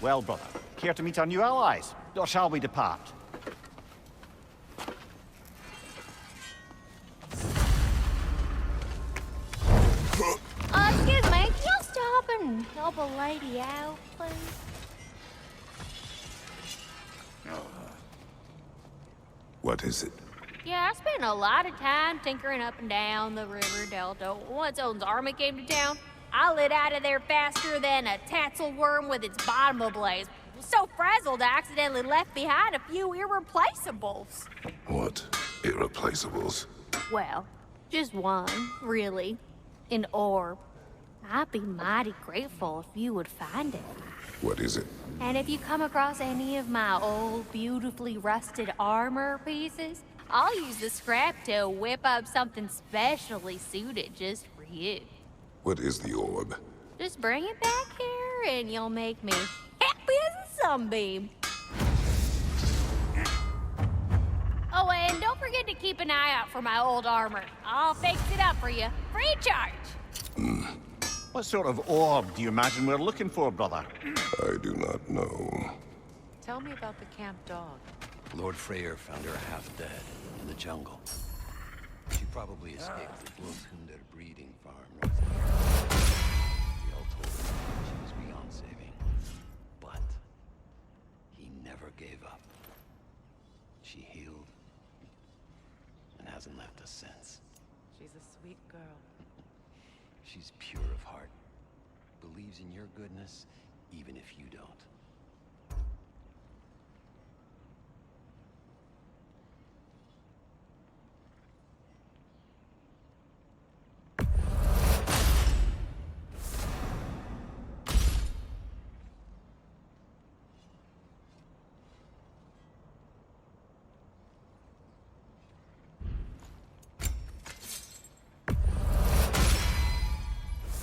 Well, brother, care to meet our new allies? Or shall we depart? Excuse me, can you stop and help a lady out, please? What is it? Yeah, I spent a lot of time tinkering up and down the river delta. Once Odin's army came to town, I lit out of there faster than a tassel worm with its bottom ablaze. So frazzled, I accidentally left behind a few irreplaceables. What? Irreplaceables? Well, just one, really. An orb. I'd be mighty grateful if you would find it. What is it? And if you come across any of my old, beautifully rusted armor pieces, I'll use the scrap to whip up something specially suited just for you. What is the orb? Just bring it back here and you'll make me happy as a sunbeam. Oh, and don't forget to keep an eye out for my old armor. I'll fix it up for you, free of charge. What sort of orb do you imagine we're looking for, brother? I do not know. Tell me about the camp dog. Lord Freyr found her half dead in the jungle. She probably escaped the Bloodhunder breeding farm north of here. We all told her she was beyond saving. But he never gave up. She healed and hasn't left us since. She's a sweet girl. She's pure of heart. Believes in your goodness, even if you don't.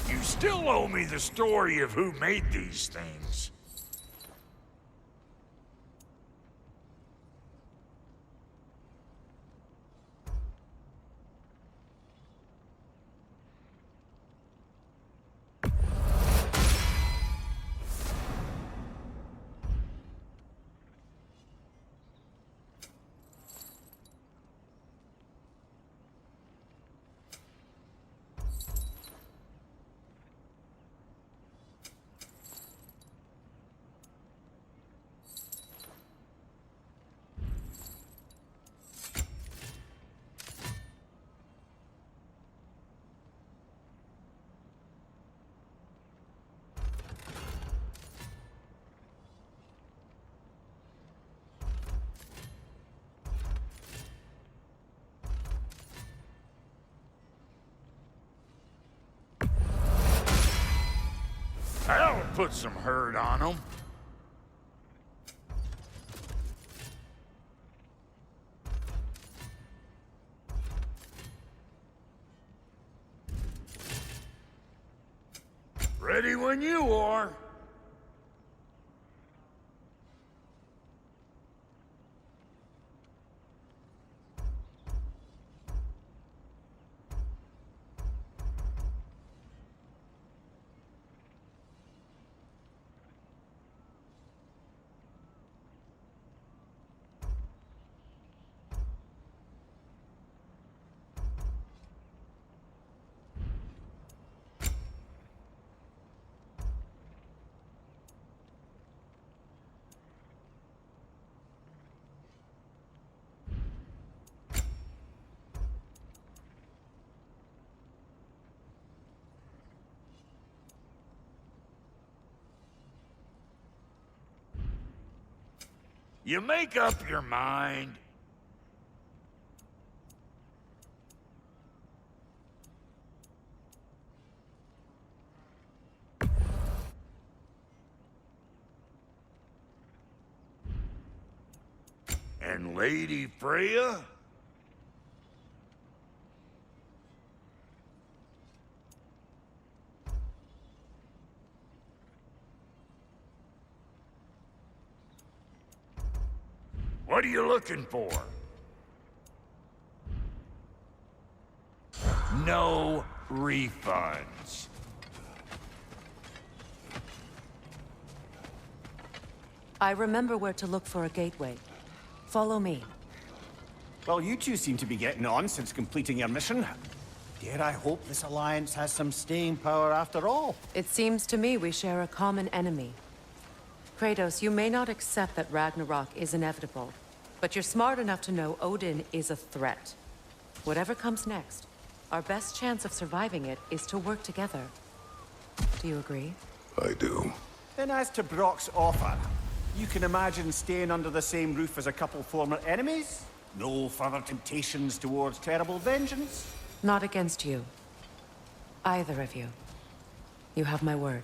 You still owe me the story of who made these things. That'll put some hurt on them. Ready when you are. You make up your mind. And Lady Freya? What are you looking for? No refunds. I remember where to look for a gateway. Follow me. Well, you two seem to be getting on since completing your mission. Dare I hope this alliance has some staying power after all? It seems to me we share a common enemy. Kratos, you may not accept that Ragnarok is inevitable, but you're smart enough to know Odin is a threat. Whatever comes next, our best chance of surviving it is to work together. Do you agree? I do. Then as to Brock's offer, you can imagine staying under the same roof as a couple former enemies? No further temptations towards terrible vengeance? Not against you. Either of you. You have my word.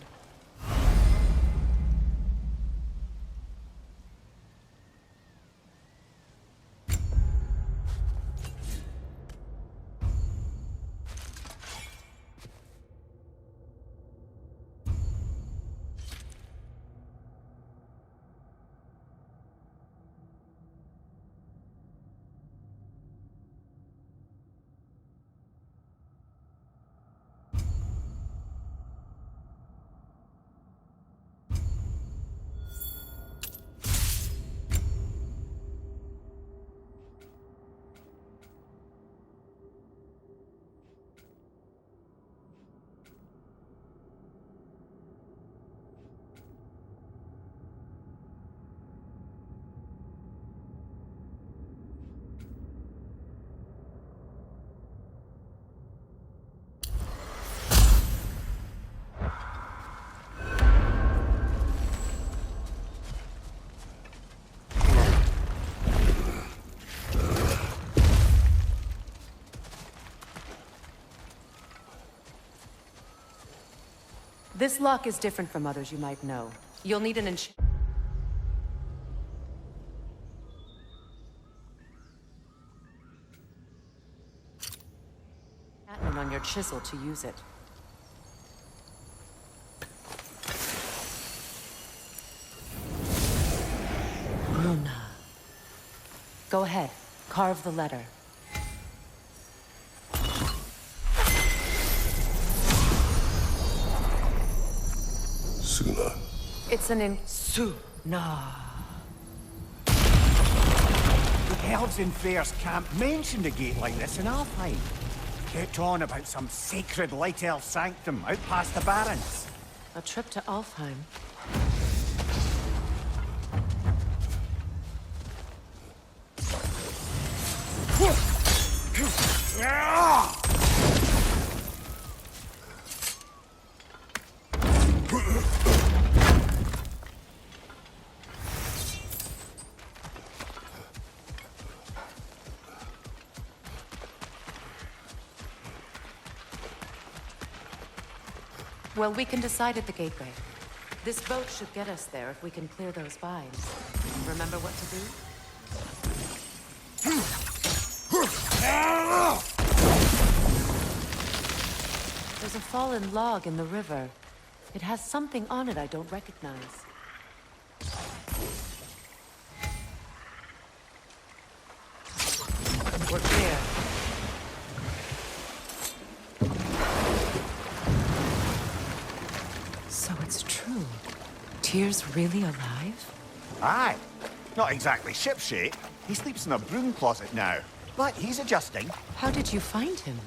This lock is different from others you might know. You'll need an enchantment on your chisel to use it. Luna. Go ahead. Carve the letter. Suna. It's an Suna. The elves in Freyr's camp mentioned a gate like this in Alfheim. Kept on about some sacred light elf sanctum out past the Barrens. A trip to Alfheim. Well, we can decide at the gateway. This boat should get us there if we can clear those vines. Remember what to do? There's a fallen log in the river. It has something on it I don't recognize. We're clear. So it's true. Tyr's really alive? Aye. Not exactly shipshape. He sleeps in a broom closet now. But he's adjusting. How did you find him?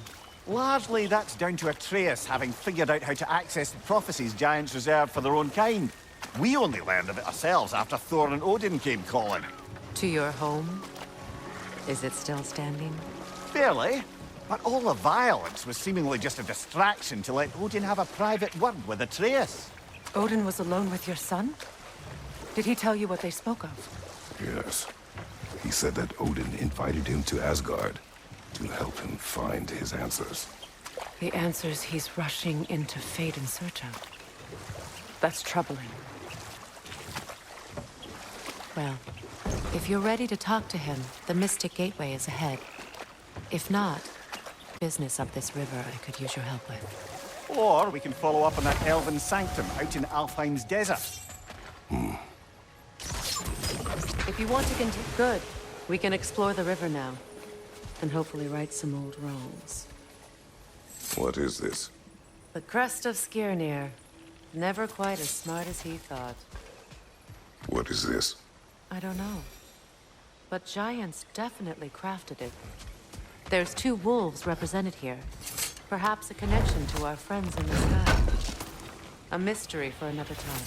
Largely, that's down to Atreus having figured out how to access the prophecies giants reserved for their own kind. We only learned of it ourselves after Thor and Odin came calling. To your home? Is it still standing? Fairly. But all the violence was seemingly just a distraction to let Odin have a private word with Atreus. Odin was alone with your son? Did he tell you what they spoke of? Yes. He said that Odin invited him to Asgard to help him find his answers. The answers he's rushing into fate in search of. That's troubling. Well, if you're ready to talk to him, the Mystic Gateway is ahead. If not, business up this river I could use your help with. Or we can follow up on that elven sanctum out in Alfheim's desert. If you want to continue, good. We can explore the river now. And hopefully right some old wrongs. What is this? The crest of Skirnir. Never quite as smart as he thought. What is this? I don't know. But giants definitely crafted it. There's 2 wolves represented here. Perhaps a connection to our friends in the sky. A mystery for another time.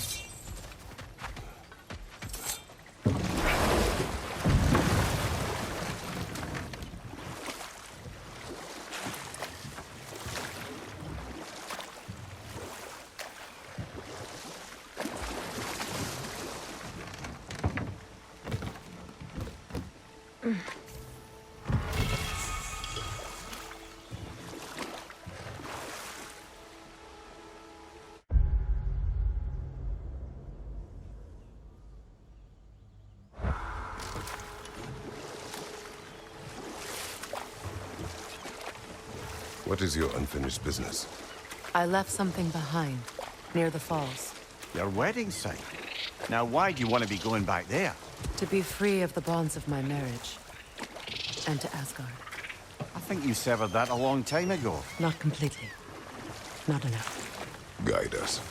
What is your unfinished business? I left something behind, near the falls. Your wedding site. Now, why do you want to be going back there? To be free of the bonds of my marriage. And to Asgard. I think you severed that a long time ago. Not completely. Not enough. Guide us.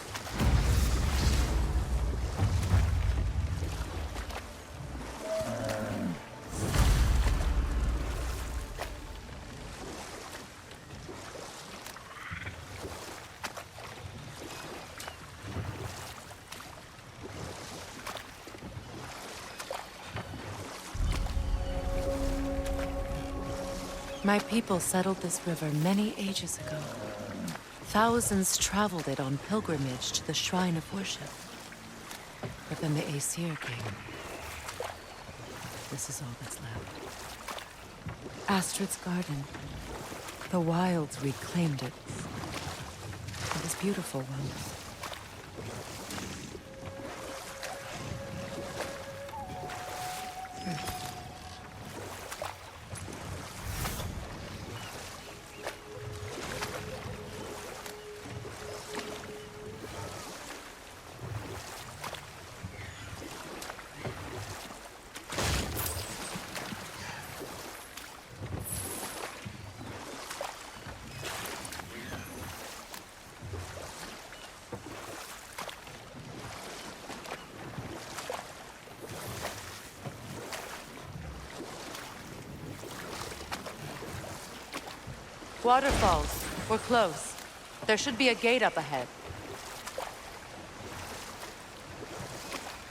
My people settled this river many ages ago. Thousands traveled it on pilgrimage to the shrine of worship. But then the Aesir came. This is all that's left. Astrid's garden. The wilds reclaimed it. It was beautiful once. Waterfalls. We're close. There should be a gate up ahead.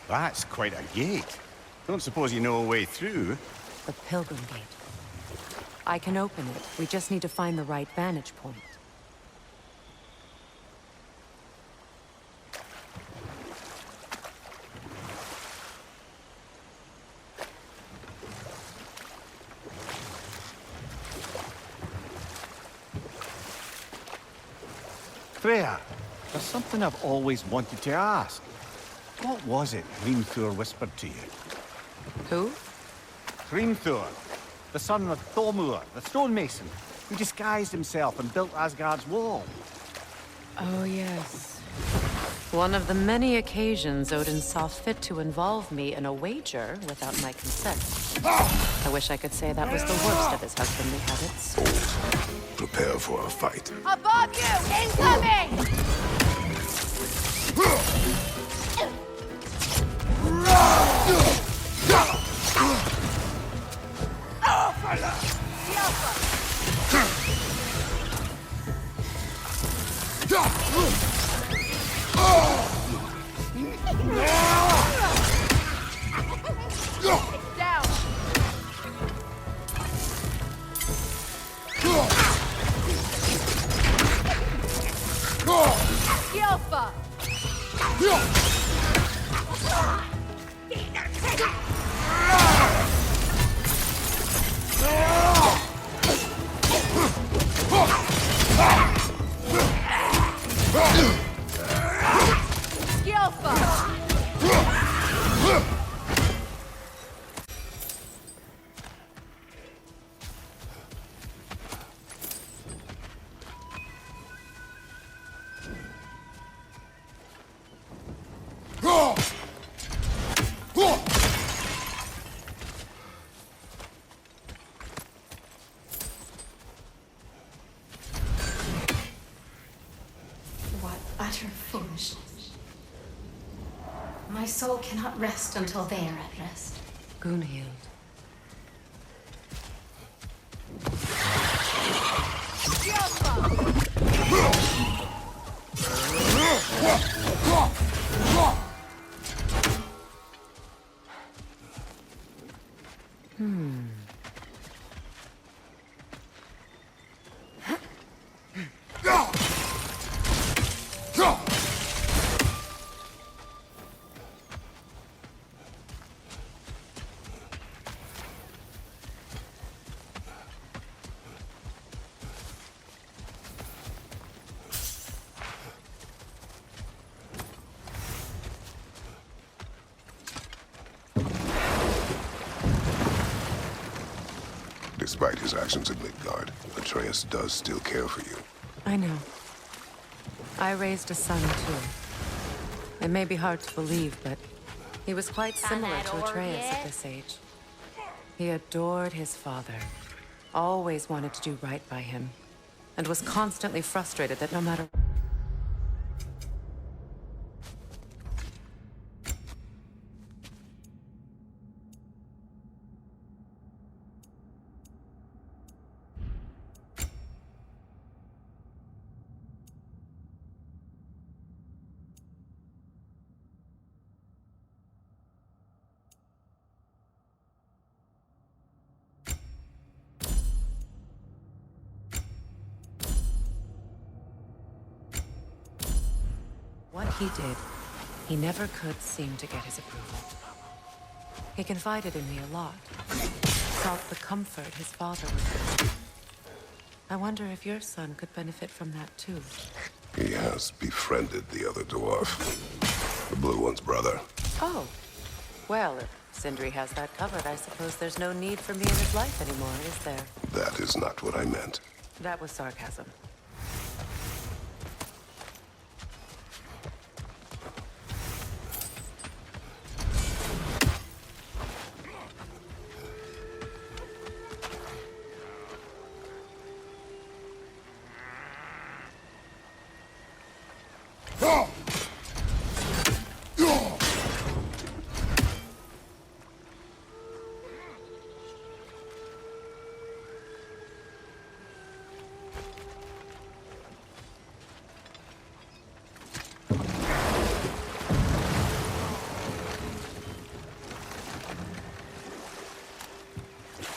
That's quite a gate. Don't suppose you know a way through? The Pilgrim Gate. I can open it. We just need to find the right vantage point. Freya, there's something I've always wanted to ask. What was it Hrimthur whispered to you? Who? Hrimthur, the son of Thormur, the stonemason, who disguised himself and built Asgard's wall. Oh, yes. One of the many occasions Odin saw fit to involve me in a wager without my consent. I wish I could say that was the worst of his husbandly habits. Prepare for a fight. Above you! Incoming! Down! Gilfa! My soul cannot rest until they are at rest. Gunhild. Despite his actions in Midgard, Atreus does still care for you. I know. I raised a son, too. It may be hard to believe, but he was quite similar to Atreus at this age. He adored his father, always wanted to do right by him, and was constantly frustrated that no matter... What he did, he never could seem to get his approval. He confided in me a lot, sought the comfort his father would give. I wonder if your son could benefit from that too. He has befriended the other dwarf, the blue one's brother. Oh, well, if Sindri has that covered, I suppose there's no need for me in his life anymore, is there? That is not what I meant. That was sarcasm.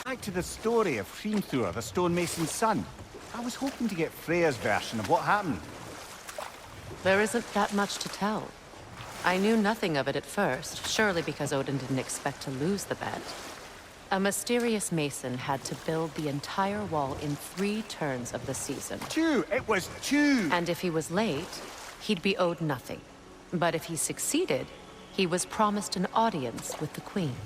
Back to the story of Hrimthur, the stonemason's son. I was hoping to get Freya's version of what happened. There isn't that much to tell. I knew nothing of it at first, surely because Odin didn't expect to lose the bet. A mysterious mason had to build the entire wall in 3 turns of the season. 2! It was 2! And if he was late, he'd be owed nothing. But if he succeeded, he was promised an audience with the queen.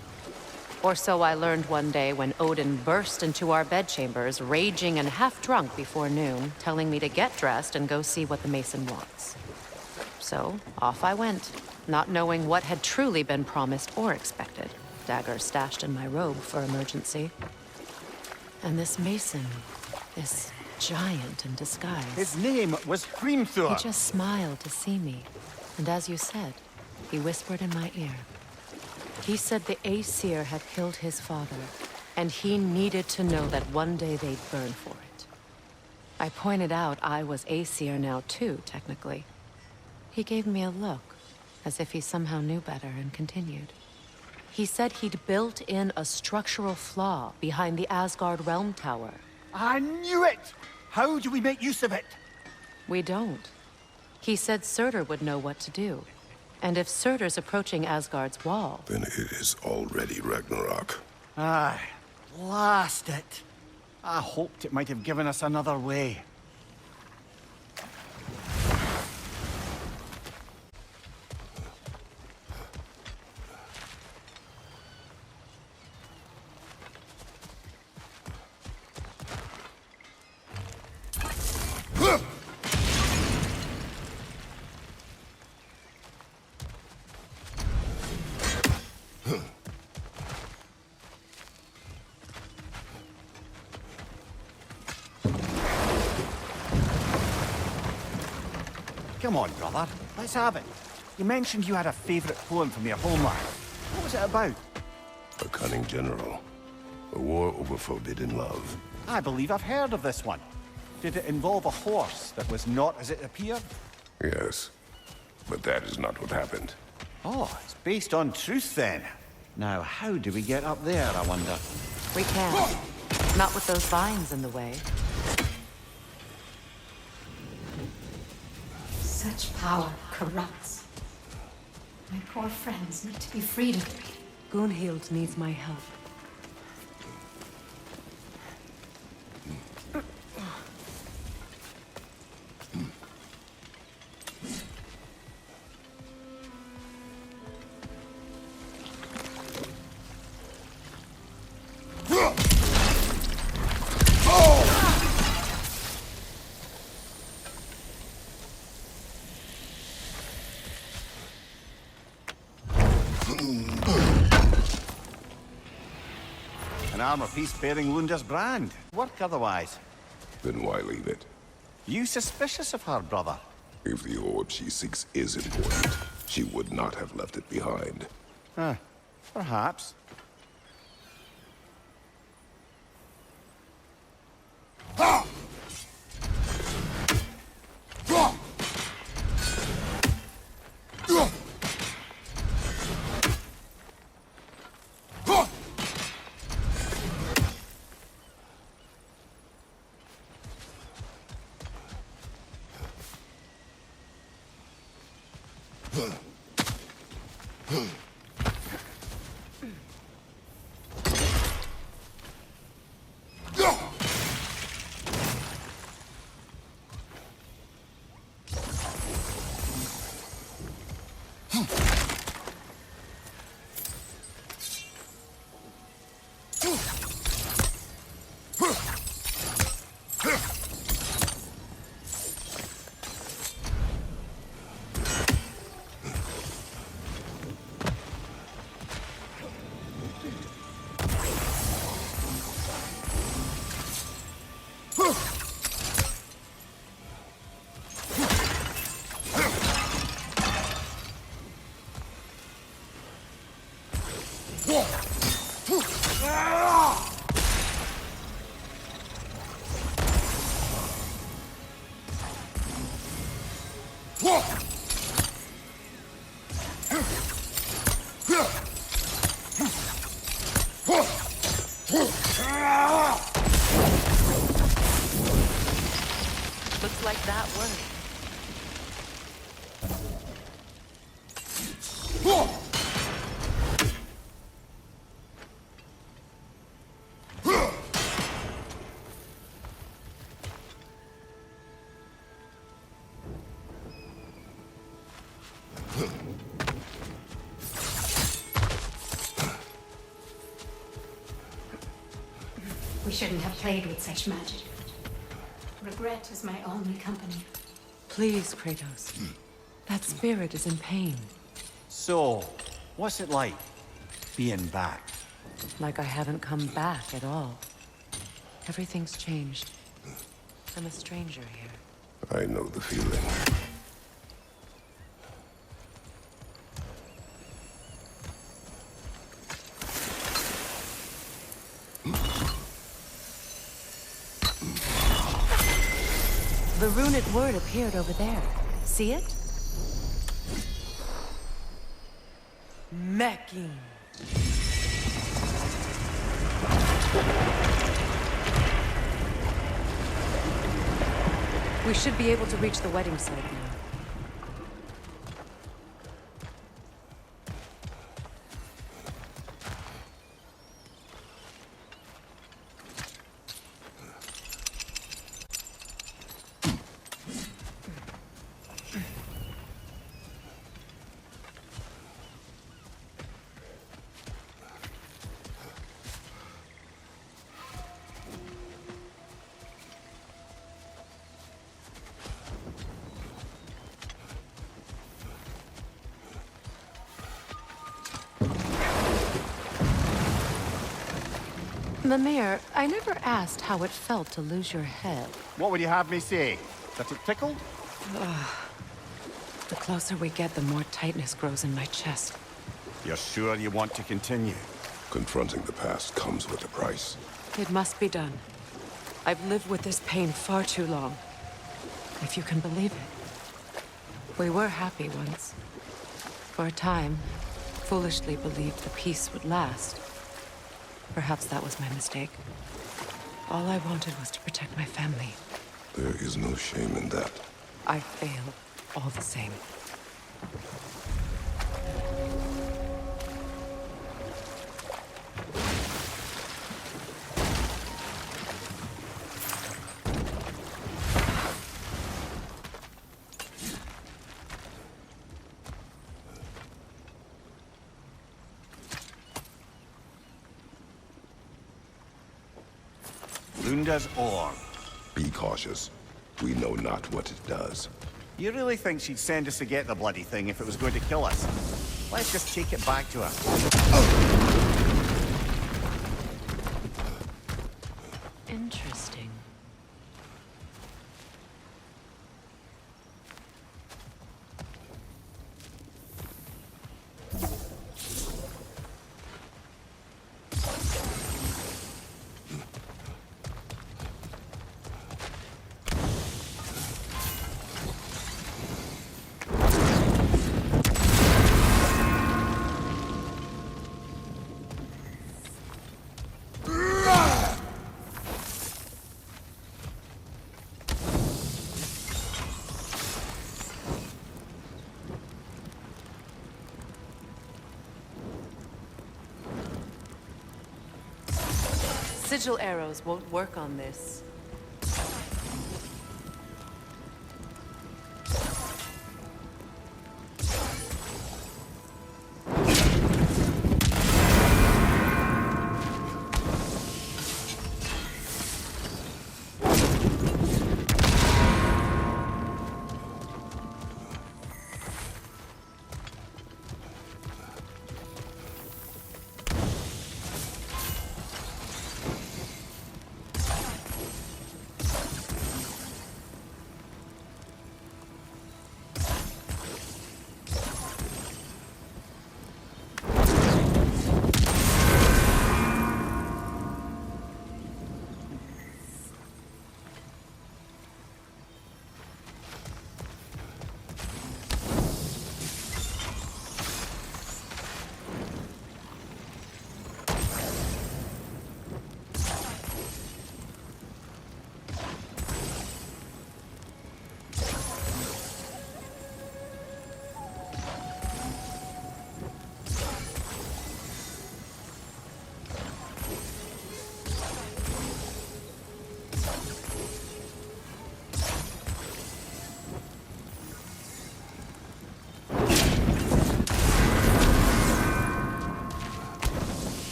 Or so I learned one day when Odin burst into our bedchambers, raging and half-drunk before noon, telling me to get dressed and go see what the mason wants. So, off I went, not knowing what had truly been promised or expected. Dagger stashed in my robe for emergency. And this mason, this giant in disguise... His name was Hrimthur! He just smiled to see me. And as you said, he whispered in my ear. He said the Aesir had killed his father, and he needed to know that one day they'd burn for it. I pointed out I was Aesir now too, technically. He gave me a look, as if he somehow knew better, and continued. He said he'd built in a structural flaw behind the Asgard Realm Tower. I knew it! How do we make use of it? We don't. He said Surtur would know what to do. And if Surtur's approaching Asgard's wall... Then it is already Ragnarok. Aye, blast it. I hoped it might have given us another way. Come on, brother. Let's have it. You mentioned you had a favourite poem from your homeland. What was it about? A cunning general. A war over forbidden love. I believe I've heard of this one. Did it involve a horse that was not as it appeared? Yes, but that is not what happened. Oh, it's based on truth then. Now, how do we get up there, I wonder? We can't. Not with those vines in the way. Such power corrupts. My poor friends need to be freed of it. Gunhild needs my help. An armor piece bearing Lunda's brand. Work otherwise. Then why leave it? You suspicious of her, brother? If the orb she seeks is important, she would not have left it behind. Perhaps. Looks like that worked. We shouldn't have played with such magic. Regret is my only company. Please, Kratos. That spirit is in pain. So, what's it like, being back? Like I haven't come back at all. Everything's changed. I'm a stranger here. I know the feeling. The runic word appeared over there. See it? Mecking. We should be able to reach the wedding site now. Mimir, I never asked how it felt to lose your head. What would you have me say? That it tickled? The closer we get, the more tightness grows in my chest. You're sure you want to continue? Confronting the past comes with a price. It must be done. I've lived with this pain far too long. If you can believe it. We were happy once. For a time, foolishly believed the peace would last. Perhaps that was my mistake. All I wanted was to protect my family. There is no shame in that. I failed, all the same. Lunda's orb. Be cautious. We know not what it does. You really think she'd send us to get the bloody thing if it was going to kill us? Let's just take it back to her. Interesting. Sigil arrows won't work on this.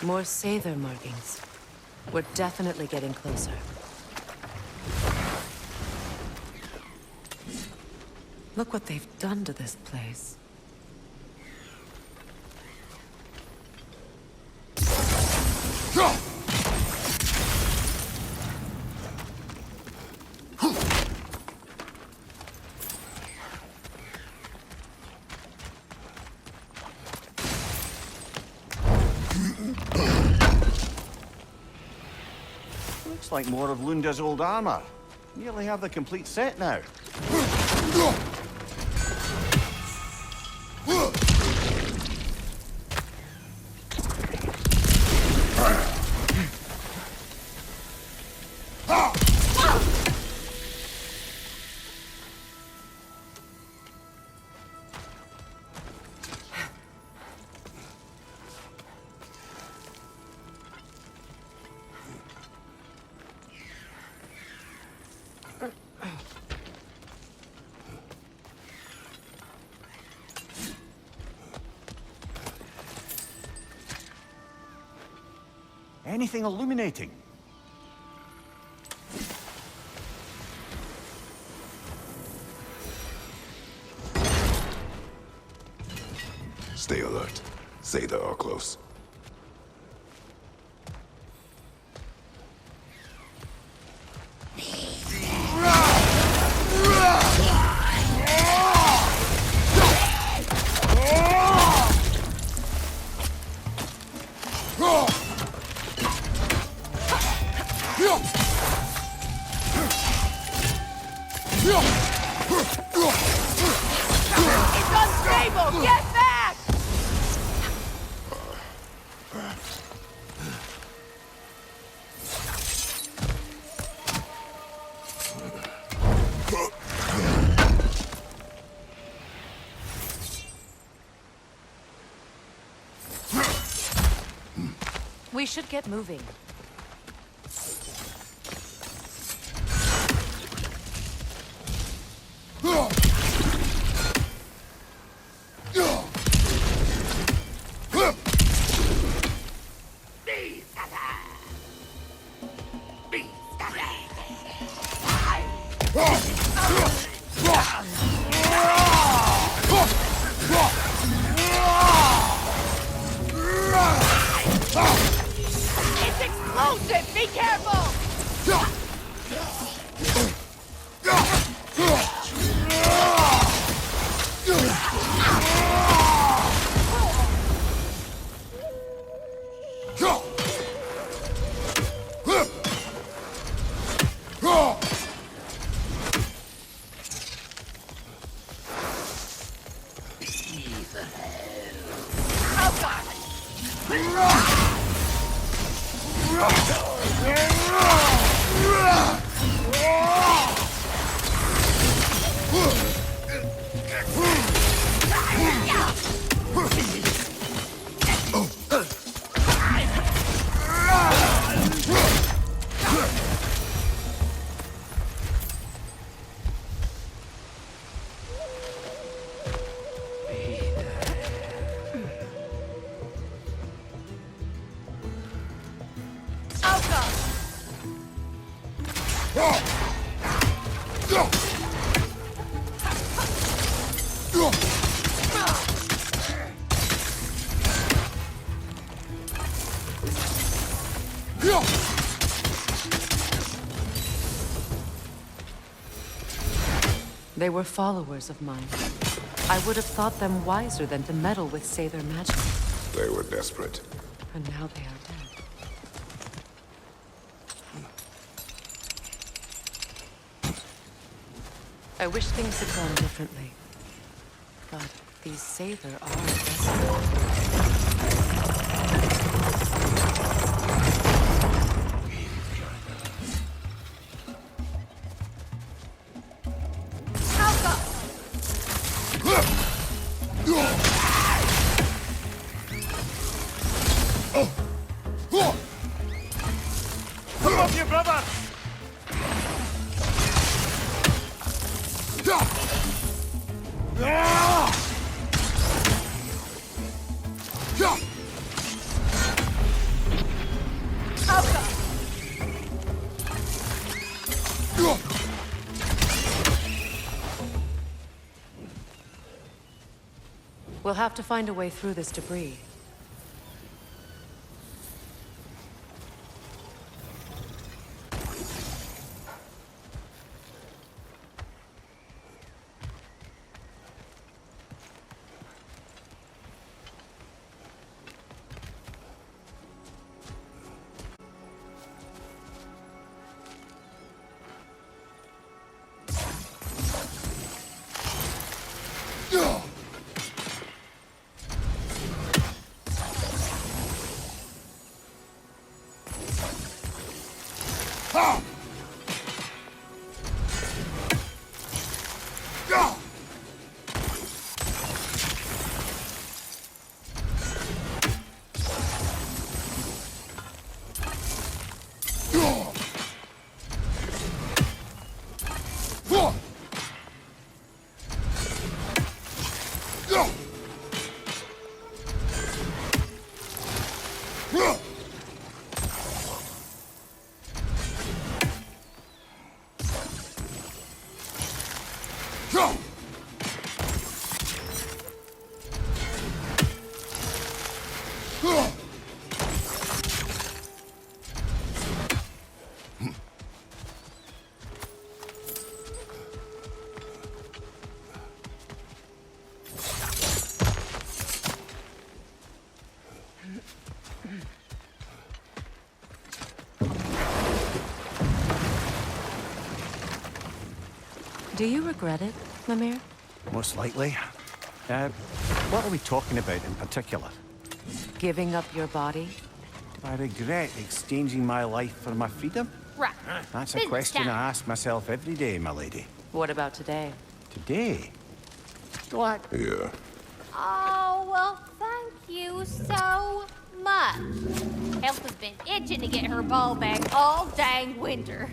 More Sather markings. We're definitely getting closer. Look what they've done to this place. Looks like more of Lunda's old armor. Nearly have the complete set now. Anything illuminating? Stay alert. Zeta are close. It's unstable! Get back! We should get moving. It's explosive! Be careful! They were followers of mine. I would have thought them wiser than to meddle with Sather magic. They were desperate. And now they are dead. I wish things had gone differently. But these Sather are desperate. Come up, you brother! We'll have to find a way through this debris. Do you regret it, Mimir? Most likely. What are we talking about in particular? Giving up your body? Do I regret exchanging my life for my freedom? Right. That's a Business question I time. ask myself every day, my lady. What about today? Today? What? Yeah. Oh, well, thank you so much. Health has been itching to get her ball back all dang winter.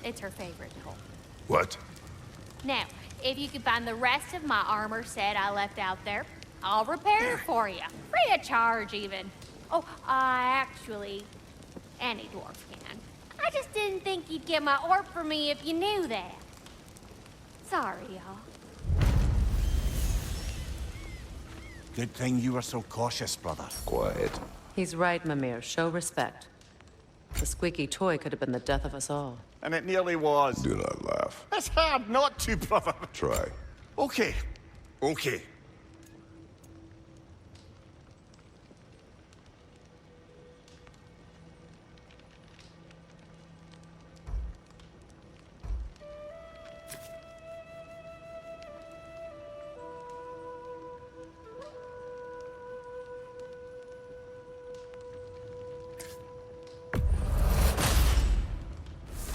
It's her favorite hole. What? Now, if you could find the rest of my armor set I left out there, I'll repair it for you. Free of charge, even. Oh, actually, any dwarf can. I just didn't think you'd get my orb for me if you knew that. Sorry, y'all. Good thing you were so cautious, brother. Quiet. He's right, Mimir. Show respect. The squeaky toy could have been the death of us all. And it nearly was. Do not laugh. It's hard not to, brother. Try. Okay. Okay.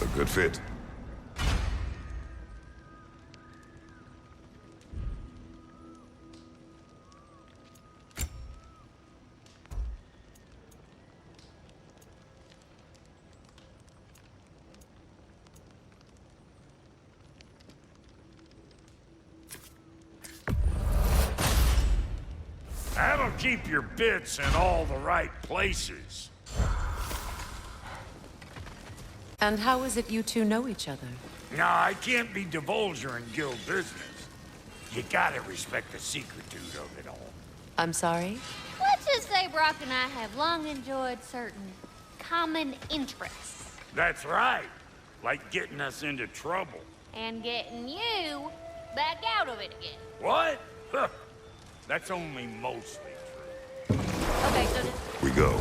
A good fit. That'll keep your bits in all the right places. And how is it you two know each other? Nah, I can't be divulging guild business. You gotta respect the secretude of it all. I'm sorry? Let's just say Brock and I have long enjoyed certain common interests. That's right. Like getting us into trouble. And getting you back out of it again. What? Huh. That's only mostly true. Okay, so We go.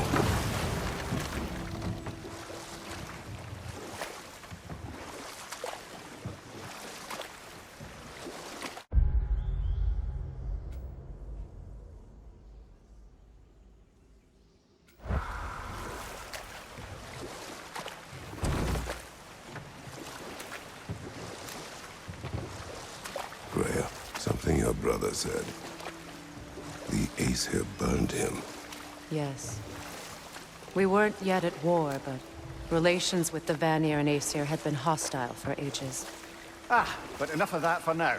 Freya, something your brother said. The Ace here burned him. Yes. We weren't yet at war, but relations with the Vanir and Aesir had been hostile for ages. But enough of that for now.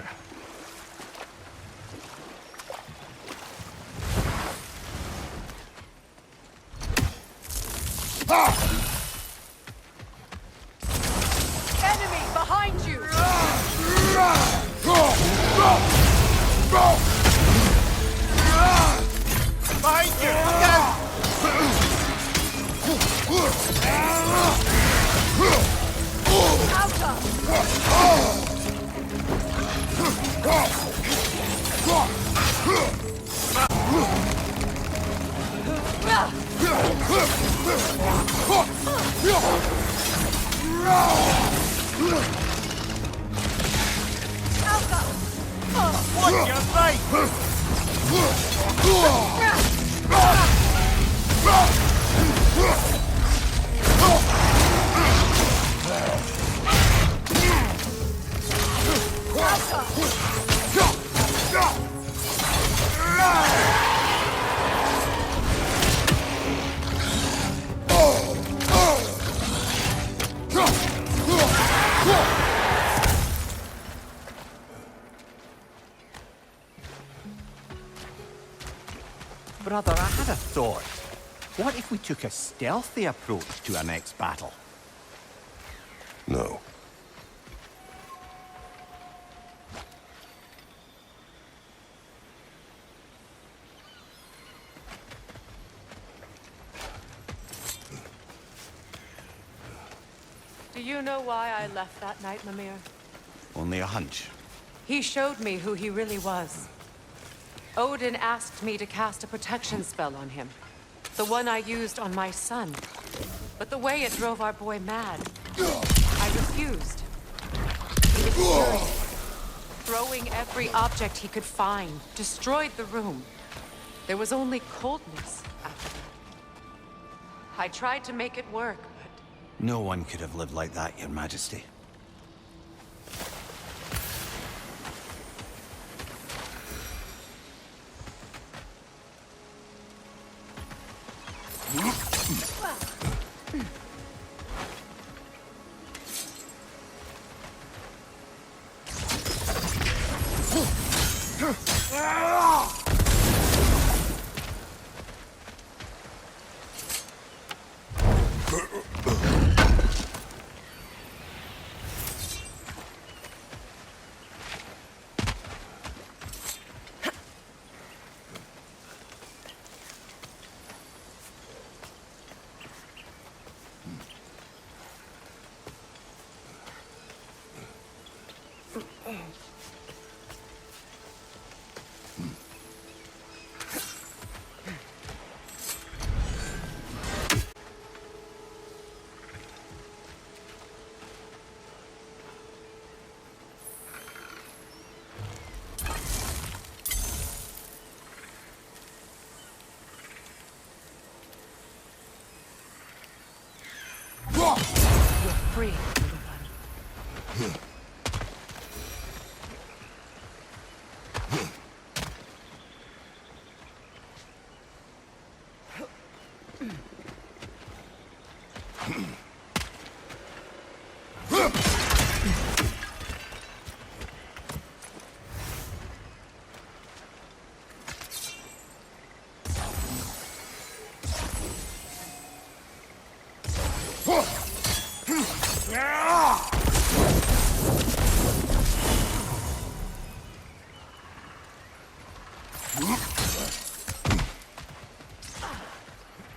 Enemy behind you! Behind you! Watch your face! Brother, I had a thought. What if we took a stealthy approach to our next battle? No. you know why I left that night, Mimir? Only a hunch. He showed me who he really was. Odin asked me to cast a protection spell on him. The one I used on my son. But the way it drove our boy mad, I refused. He was furious. Throwing every object he could find, destroyed the room. There was only coldness after that. I tried to make it work, but... No one could have lived like that, Your Majesty. You're free, little one.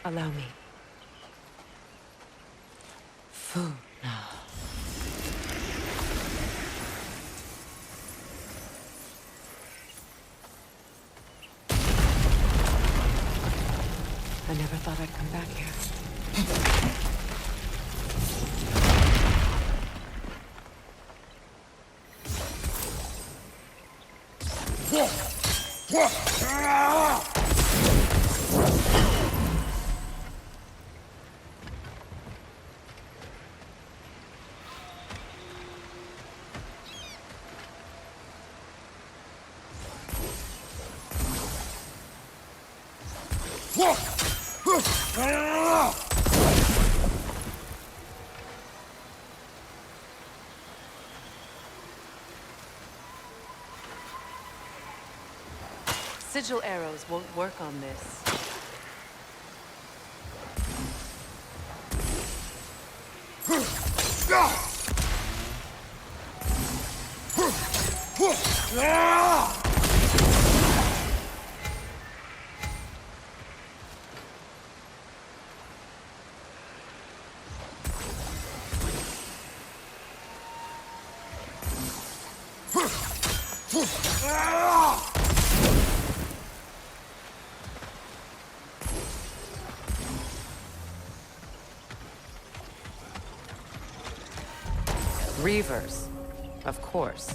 Allow me. Food now. I never thought I'd come back here. Sigil arrows won't work on this. Reavers, of course.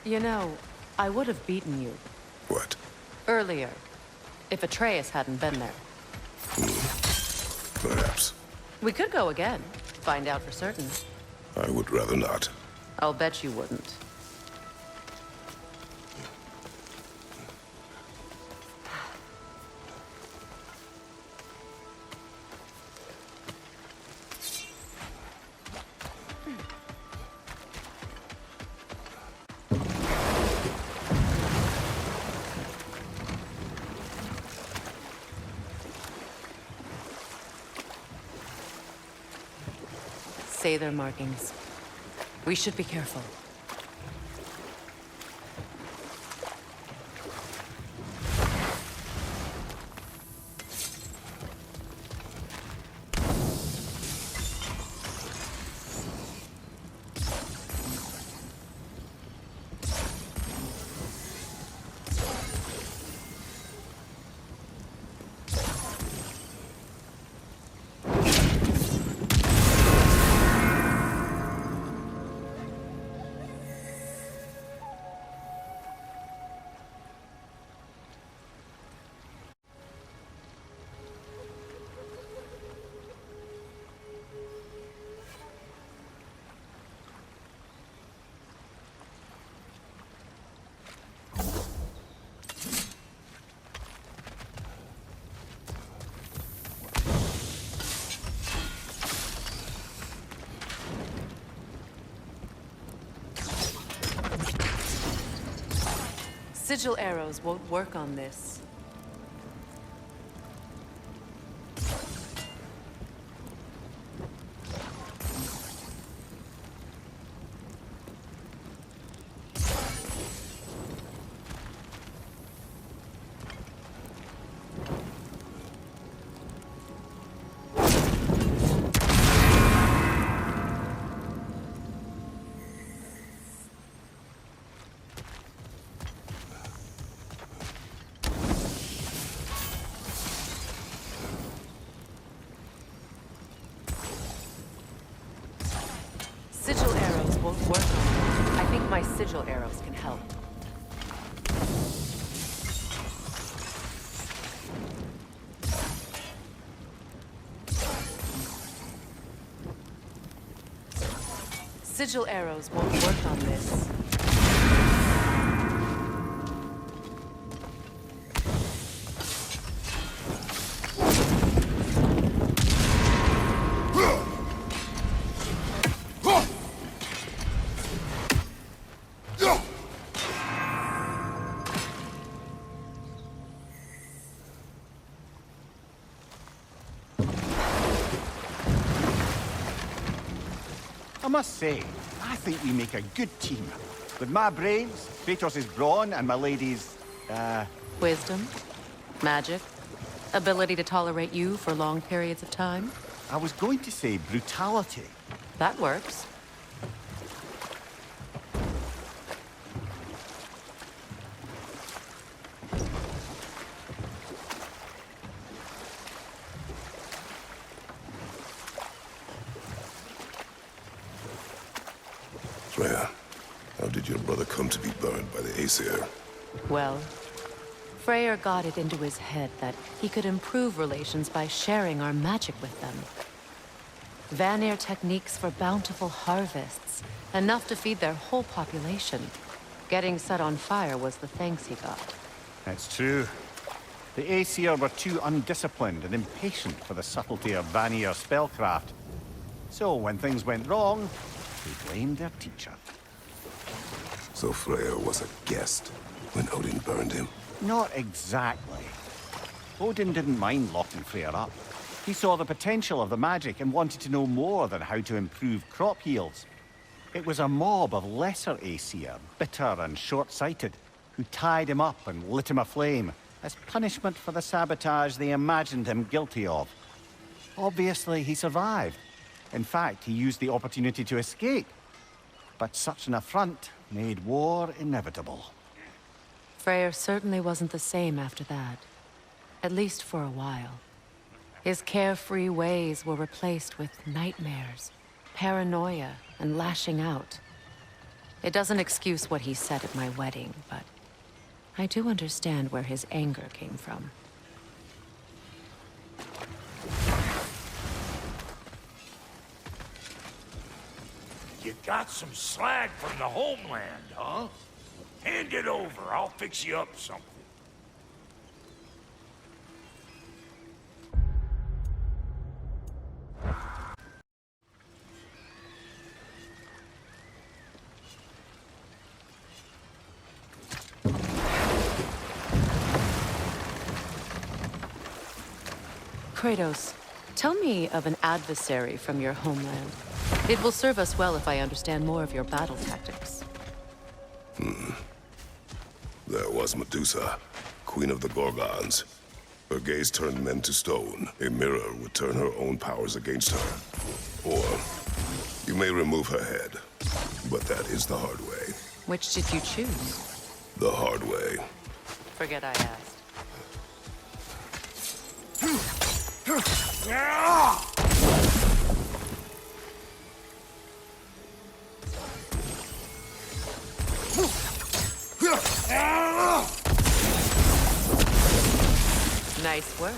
You know, I would have beaten you. What? Earlier, if Atreus hadn't been there. Perhaps. We could go again, find out for certain. I would rather not. I'll bet you wouldn't. Say their markings. We should be careful. Sigil arrows won't work on this. Sigil arrows won't work on it. I think my sigil arrows can help. Sigil arrows won't work on this. I must say, I think we make a good team. With my brains, Kratos' brawn, and my lady's, Wisdom, magic, ability to tolerate you for long periods of time. I was going to say brutality. That works. Freya, how did your brother come to be burned by the Aesir? Well, Freyr got it into his head that he could improve relations by sharing our magic with them. Vanir techniques for bountiful harvests, enough to feed their whole population. Getting set on fire was the thanks he got. It's true. The Aesir were too undisciplined and impatient for the subtlety of Vanir spellcraft. So when things went wrong, they blamed their teacher. So Freya was a guest when Odin burned him? Not exactly. Odin didn't mind locking Freyr up. He saw the potential of the magic and wanted to know more than how to improve crop yields. It was a mob of lesser Aesir, bitter and short-sighted, who tied him up and lit him aflame as punishment for the sabotage they imagined him guilty of. Obviously, he survived. In fact, he used the opportunity to escape. But such an affront made war inevitable. Freyr certainly wasn't the same after that. At least for a while. His carefree ways were replaced with nightmares, paranoia, and lashing out. It doesn't excuse what he said at my wedding, but I do understand where his anger came from. You got some slag from the homeland, huh? Hand it over. I'll fix you up something. Kratos, tell me of an adversary from your homeland. It will serve us well if I understand more of your battle tactics. There was Medusa, queen of the Gorgons. Her gaze turned men to stone. A mirror would turn her own powers against her. Or you may remove her head, but that is the hard way. Which did you choose? The hard way. Forget I asked. Nice work.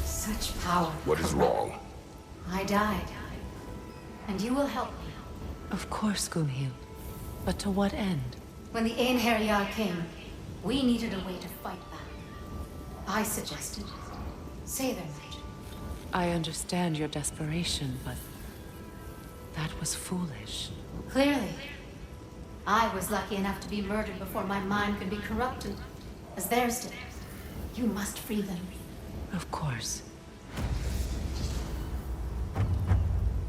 Such power. What is wrong? I died. And you will help me. Of course, Gunhild. But to what end? When the Einherjar came, we needed a way to fight back. I suggested, say their magic. I understand your desperation, but that was foolish. Clearly. I was lucky enough to be murdered before my mind could be corrupted, as theirs did. You must free them. Of course.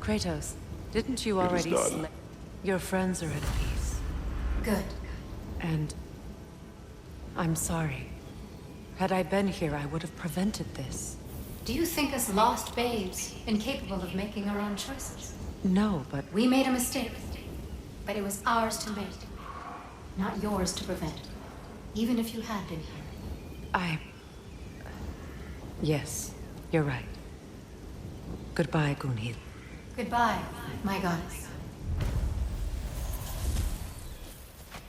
Kratos, didn't you already done. Your friends are at peace. Good. And I'm sorry. Had I been here, I would have prevented this. Do you think us lost babes, incapable of making our own choices? No, but We made a mistake, but it was ours to make, not yours to prevent. Even if you had been here. Yes, you're right. Goodbye, Gunhild. Goodbye, my goddess.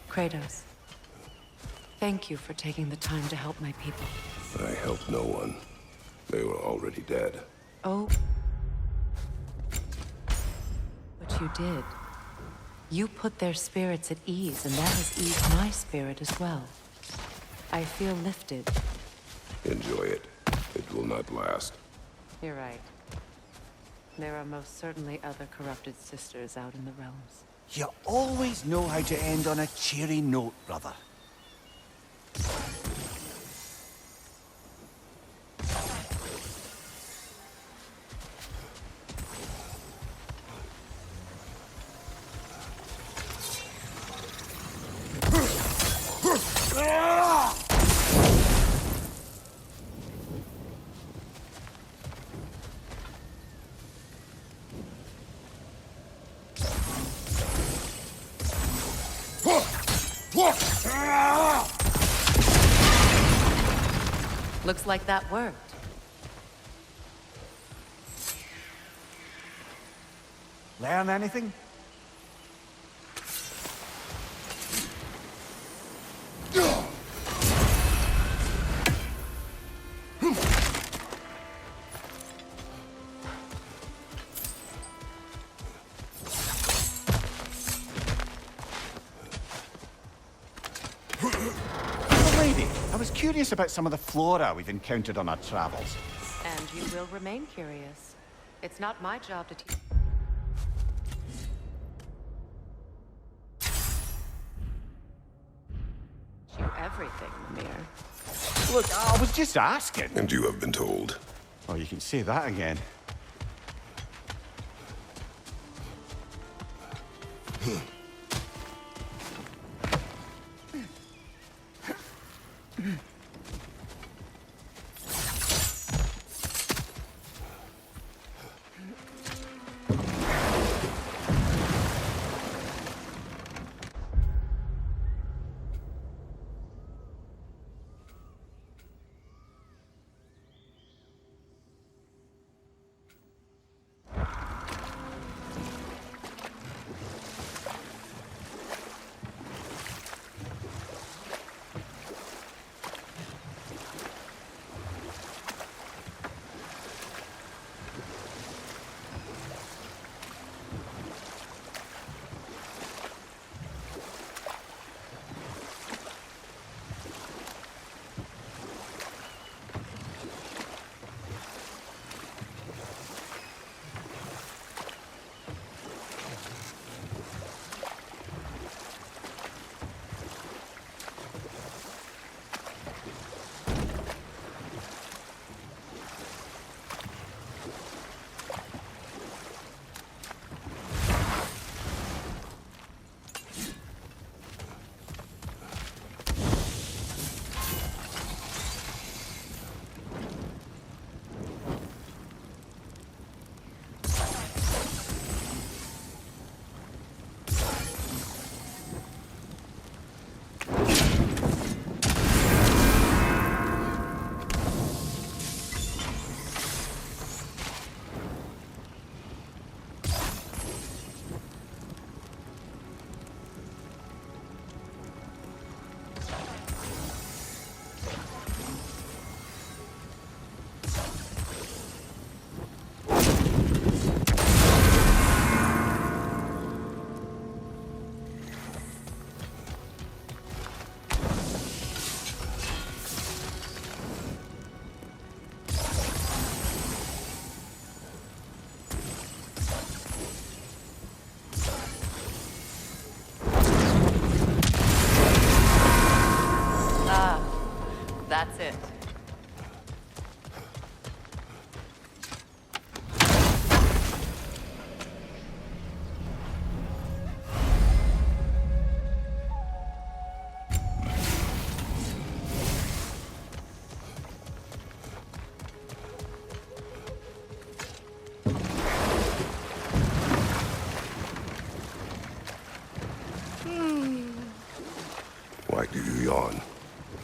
Kratos, thank you for taking the time to help my people. I helped no one. They were already dead. Oh. But you did. You put their spirits at ease, and that has eased my spirit as well. I feel lifted. Enjoy it. It will not last. You're right. There are most certainly other corrupted sisters out in the realms. You always know how to end on a cheery note, brother. Looks like that worked. Learn anything? Lady, I was curious about some of the flora we've encountered on our travels. And you will remain curious. It's not my job to teach you everything, Mimir. Look, I was just asking. And you have been told. Oh, you can say that again.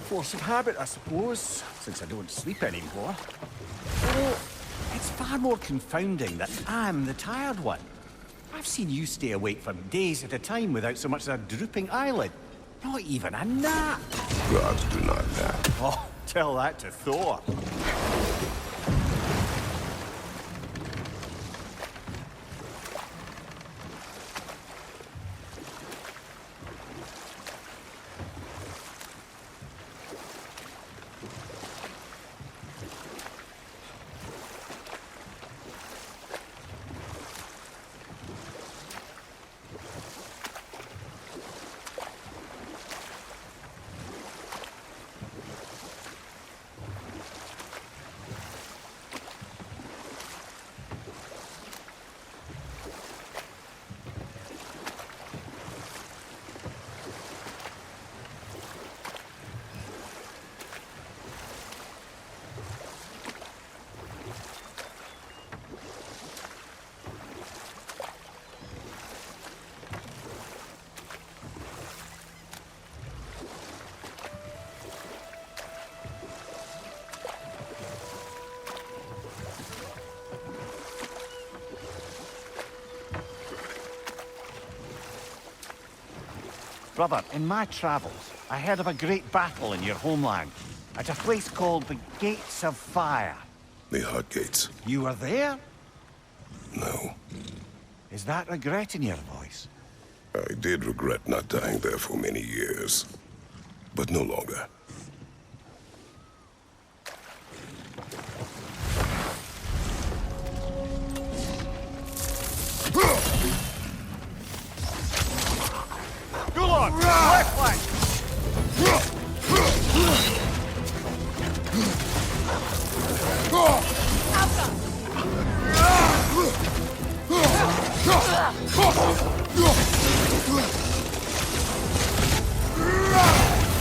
Force of habit, I suppose, since I don't sleep anymore. Although, it's far more confounding that I'm the tired one. I've seen you stay awake for days at a time without so much as a drooping eyelid. Not even a nap. Gods do not nap. Oh, tell that to Thor. Brother, in my travels, I heard of a great battle in your homeland, at a place called the Gates of Fire. The Hot Gates. You were there? No. Is that regret in your voice? I did regret not dying there for many years. But no longer. Go on! Left flank!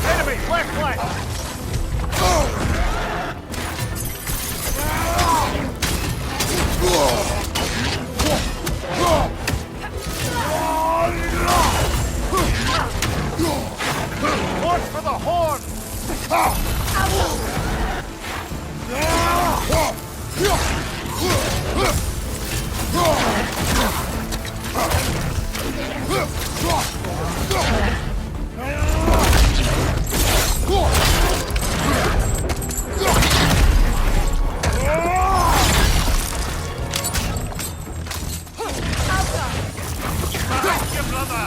Enemy! Left flank! Look for the horn! Thank you, brother!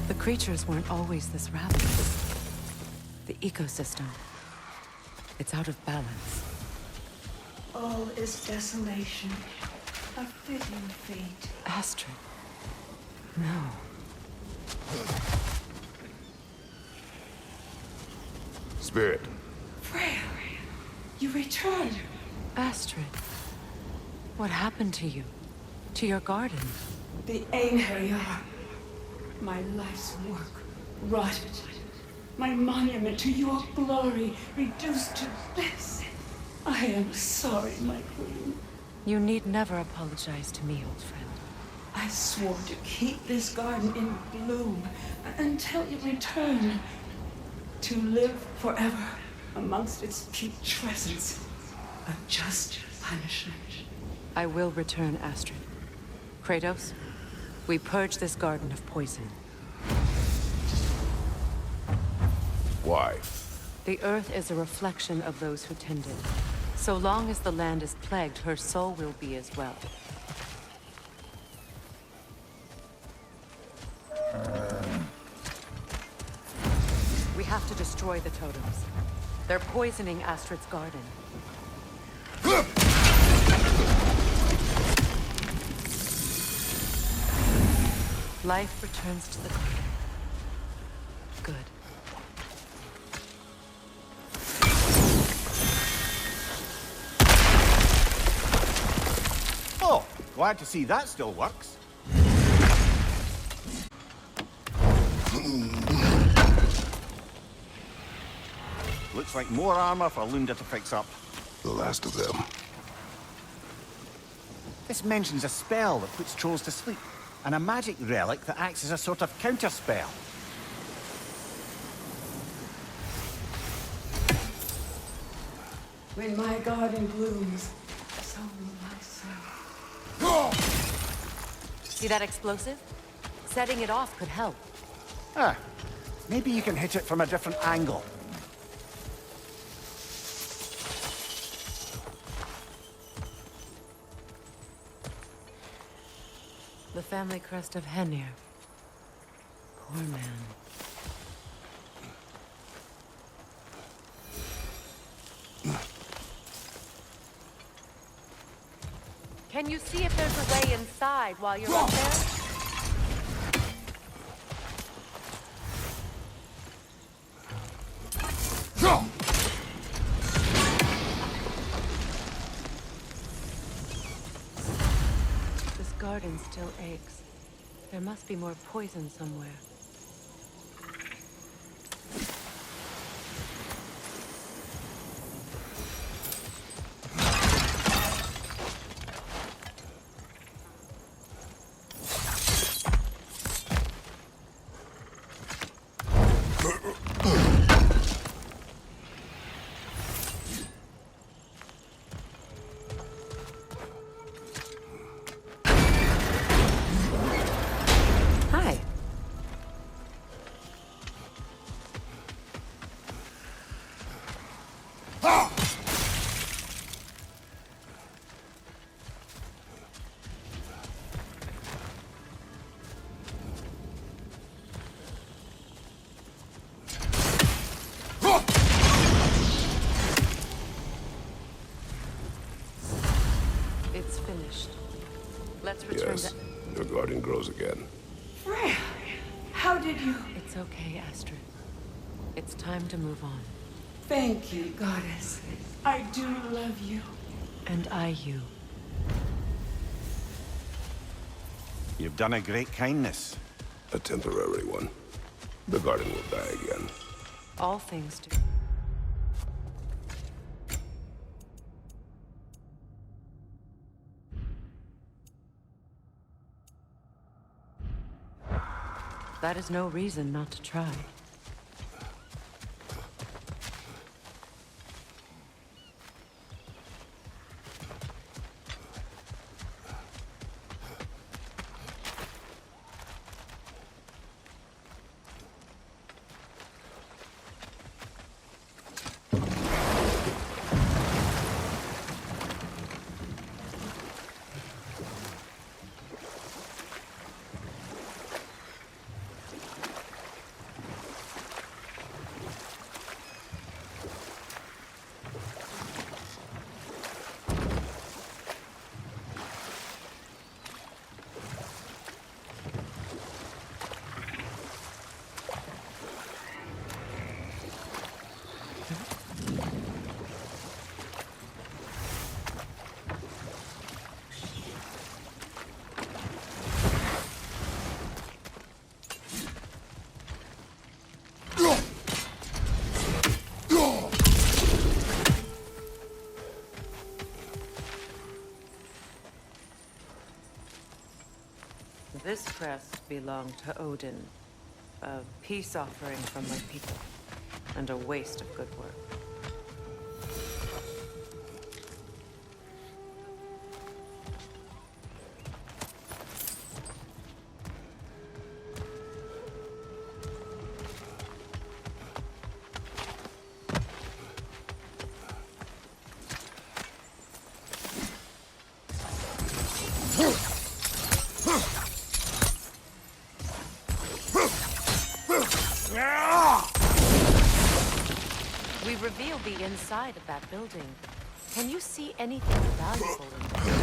The creatures weren't always this ravenous. The ecosystem, it's out of balance. All is desolation, a fitting fate. Astrid. No. Spirit. Freya, you returned. Astrid. What happened to you? To your garden? The Einherjar. My life's work rotted. My monument to your glory reduced to this. I am sorry, my queen. You need never apologize to me, old friend. I swore to keep this garden in bloom until you return. To live forever amongst its putrescence. A just punishment. I will return, Astrid. Kratos, We purge this garden of poison. Why? The earth is a reflection of those who tend it. So long as the land is plagued, her soul will be as well. We have to destroy the totems. They're poisoning Astrid's garden. Life returns to the garden. Good. Oh, glad to see that still works. Looks like more armor for Lunda to fix up. The last of them. This mentions a spell that puts trolls to sleep, and a magic relic that acts as a sort of counterspell. When my garden blooms, so will my soul. See that explosive? Setting it off could help. Ah, maybe you can hit it from a different angle. The family crest of Henir. Poor man. Can you see if there's a way inside while you're up there? This garden still aches. There must be more poison somewhere. Hi. It's finished. Let's return Yes. to... Your garden grows again. Freya, how did you... It's okay, Astrid. It's time to move on. Thank you, goddess. I do love you. And I you. You've done a great kindness. A temporary one. The garden will die again. All things do. That is no reason not to try. This crest belonged to Odin, a peace offering from my people, and a waste of good work. We revealed the inside of that building. Can you see anything valuable in there?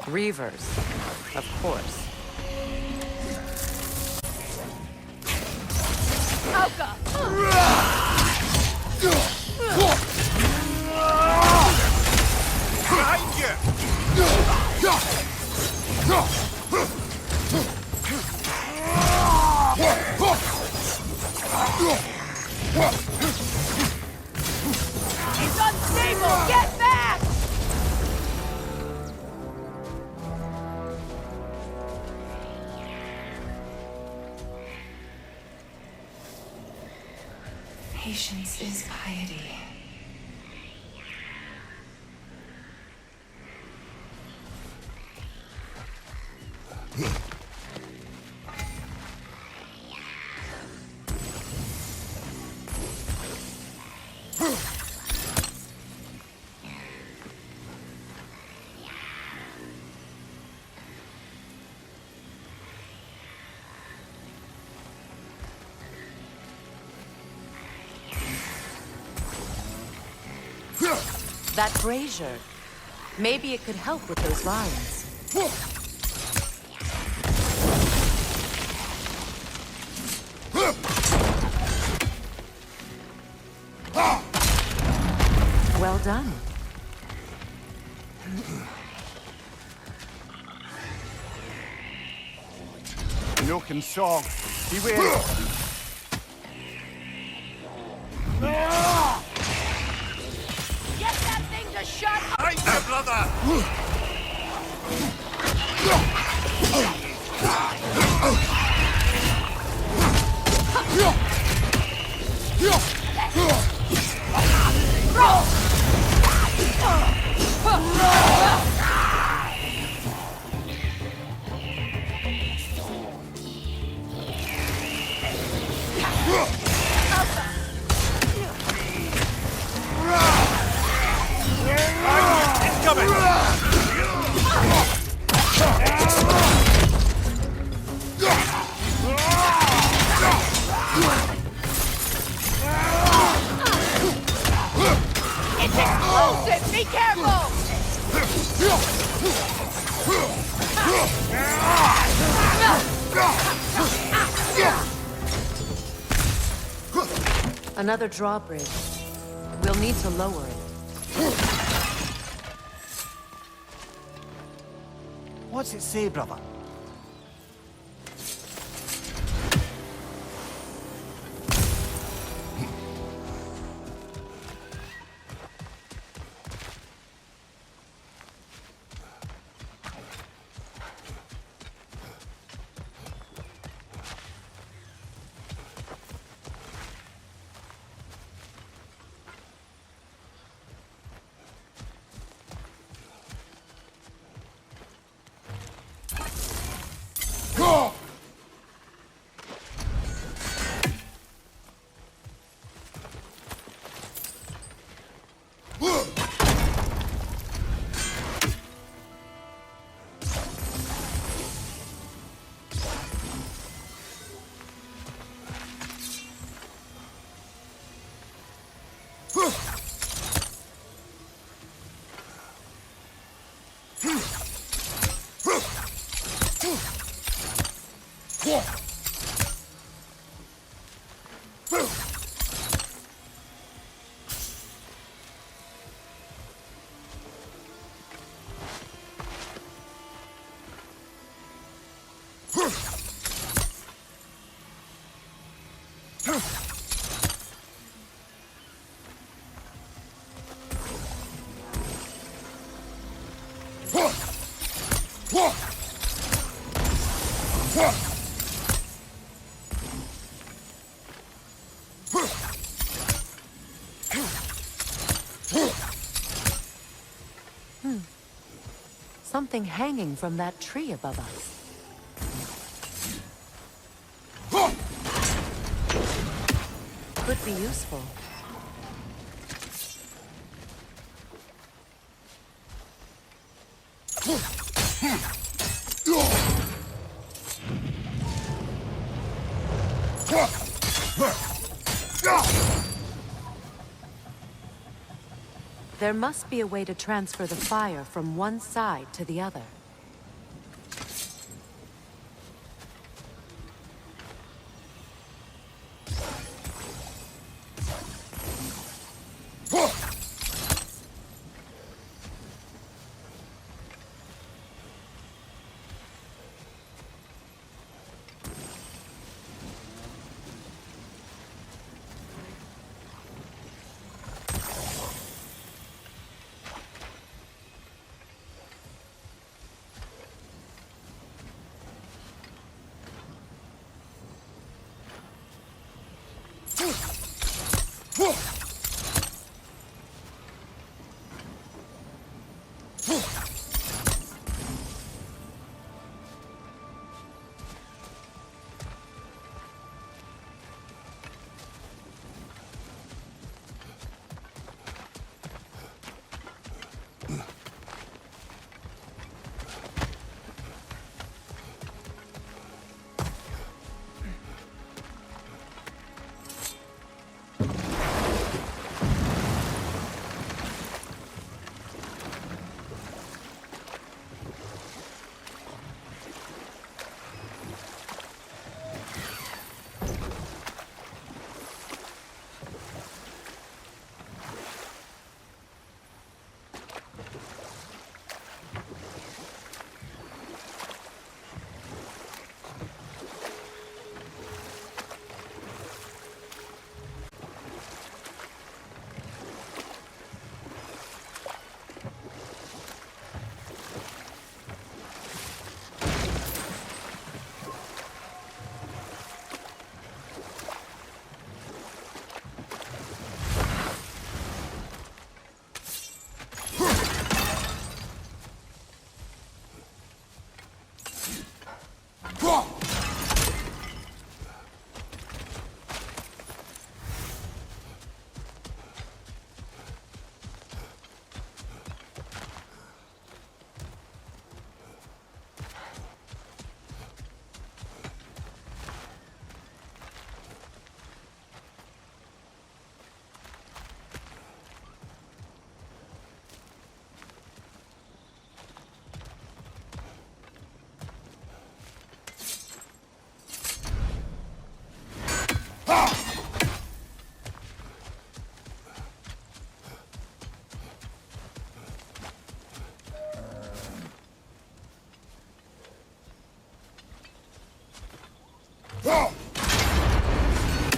Reavers, of course. Behind He's unstable! Get back! Patience is piety. That brazier. Maybe it could help with those lines. Well done. No console. Beware. Get that thing to shut up! Right there, brother! It's explosive! Be careful! Another drawbridge. We'll need to lower it. What's it say, brother? Something hanging from that tree above us. Could be useful. There must be a way to transfer the fire from one side to the other.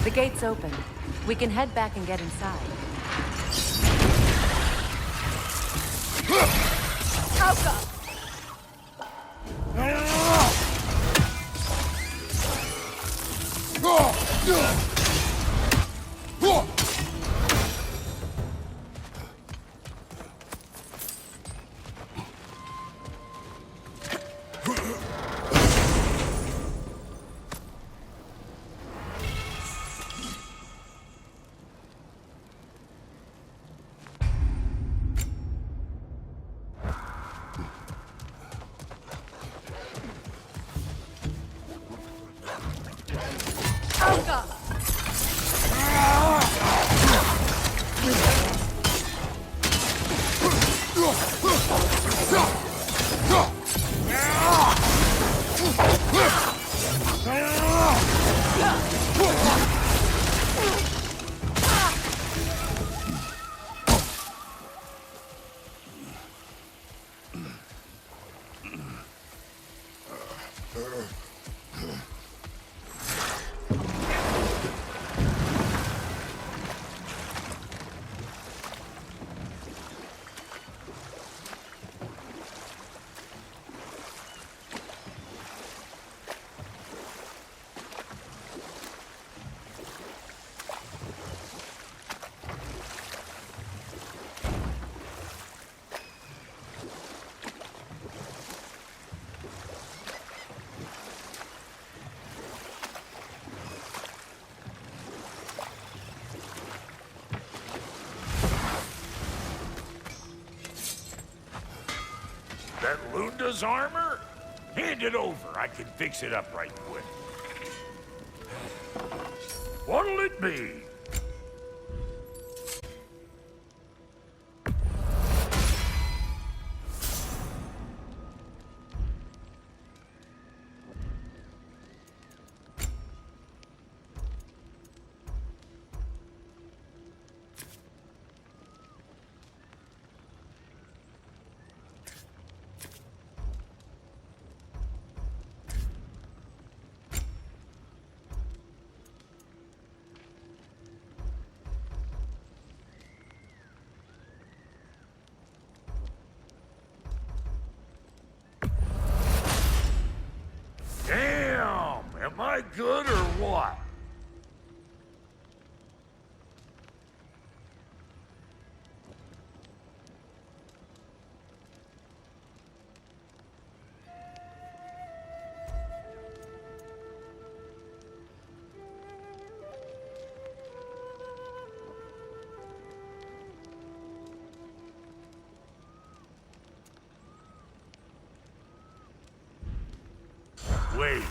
The gate's open. We can head back and get inside. Hilda's armor? Hand it over. I can fix it up right quick. What'll it be? Damn! Am I good or what? Wait,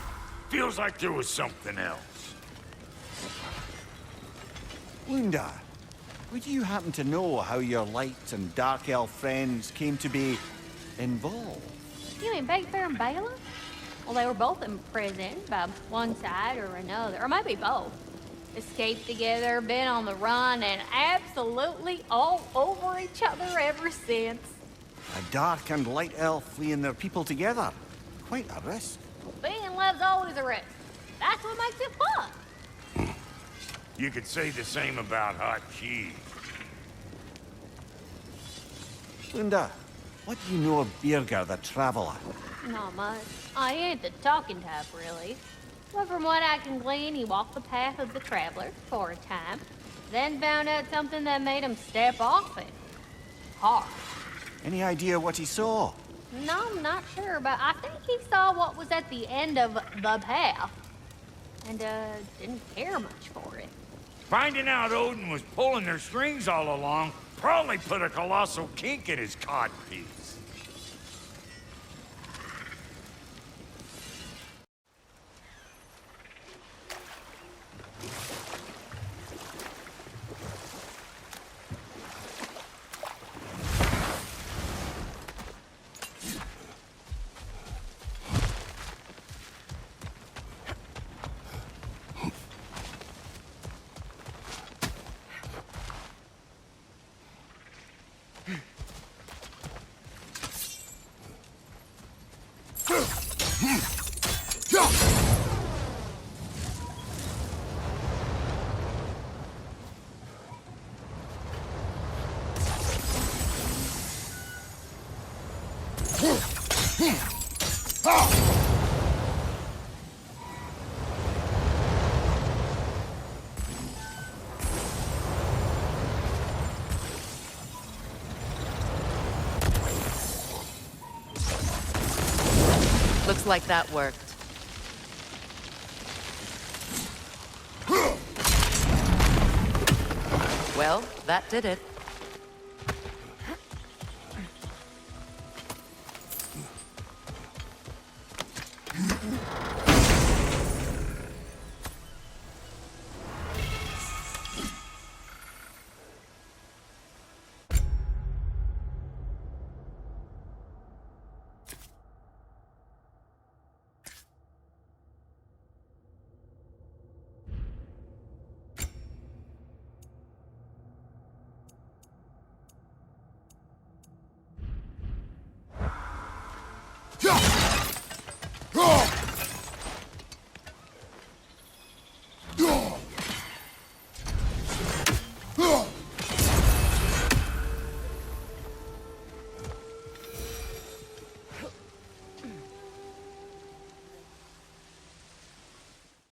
feels like there was something else. Lunda, would you happen to know how your light and dark elf friends came to be involved? You mean Big Bear and Bela? Well, they were both imprisoned by one side or another, or maybe both. Escaped together, been on the run, and absolutely all over each other ever since. A dark and light elf fleeing their people together. Quite a risk. Being love's always a risk. That's what makes it fun. You could say the same about hot cheese. Lunda, what do you know of Birger the Traveler? Not much. I ain't the talking type, really. But from what I can glean, he walked the path of the traveler for a time, then found out something that made him step off it. Hard. Any idea what he saw? No, I'm not sure, but I think he saw what was at the end of the path. And, didn't care much for it. Finding out Odin was pulling their strings all along probably put a colossal kink in his codpiece. Looks like that worked. Well, that did it. Yeah!